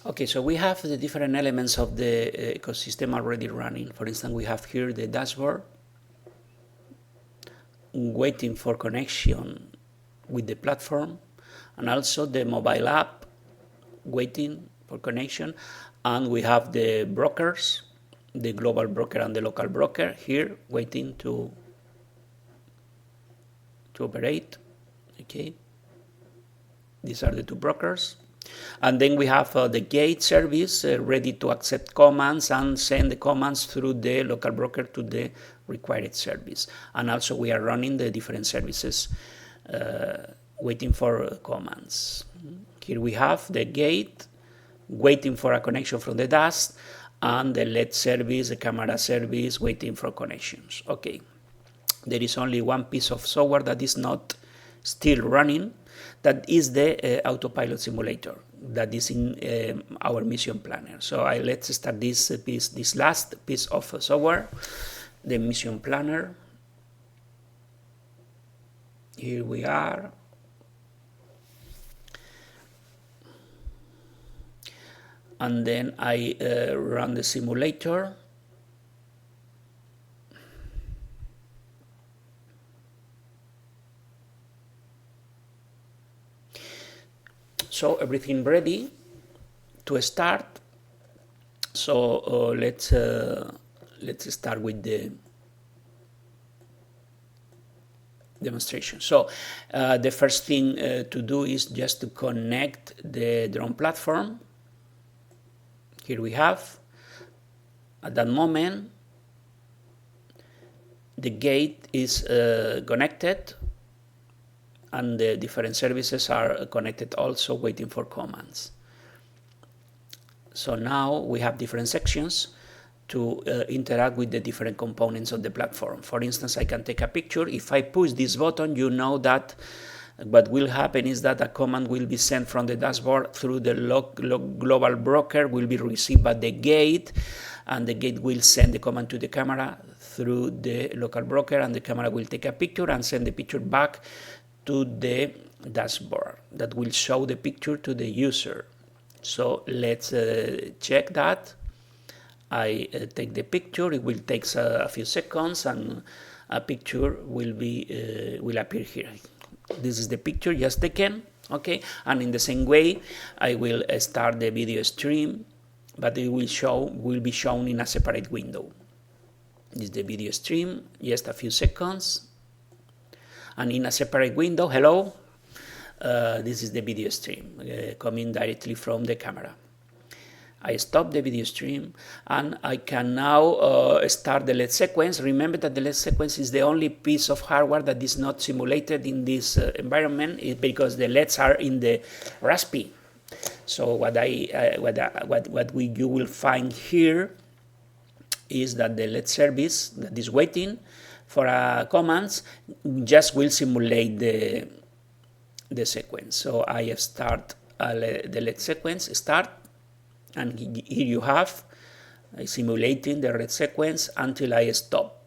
Okay, so we have the different elements of the ecosystem already running. For instance, we have here the dashboard waiting for connection with the platform, and also the mobile app waiting for connection. And we have the brokers, the global broker and the local broker here waiting to operate. Okay, these are the two brokers. And then we have the gate service ready to accept commands and send the commands through the local broker to the required service. And also we are running the different services waiting for commands. Here we have the gate waiting for a connection from the DAS, and the LED service, the camera service waiting for connections. Okay, there is only one piece of software that is not still running. That is the autopilot simulator that is in our mission planner. So let's start this last piece of software, the mission planner. Here we are. And then I run the simulator. So everything ready to start. So let's start with the demonstration. So the first thing to do is just to connect the drone platform. Here we have, at that moment, the gate is connected, and the different services are connected also, waiting for commands. So now we have different sections to interact with the different components of the platform. For instance, I can take a picture. If I push this button, you know that what will happen is that a command will be sent from the dashboard through the global broker, will be received by the gate, and the gate will send the command to the camera through the local broker, and the camera will take a picture and send the picture back to the dashboard that will show the picture to the user. So let's check that. I take the picture. It will take a few seconds, and a picture will appear here. This is the picture just taken. Okay, and in the same way, I will start the video stream, but it will be shown in a separate window. This is the video stream, just a few seconds, and in a separate window, hello, this is the video stream coming directly from the camera. I stop the video stream, and I can now start the LED sequence. Remember that the LED sequence is the only piece of hardware that is not simulated in this environment, because the LEDs are in the Raspi. So you will find here is that the LED service that is waiting for commands just will simulate the sequence. So I start the LED sequence, start, and here you have simulating the LED sequence until I stop.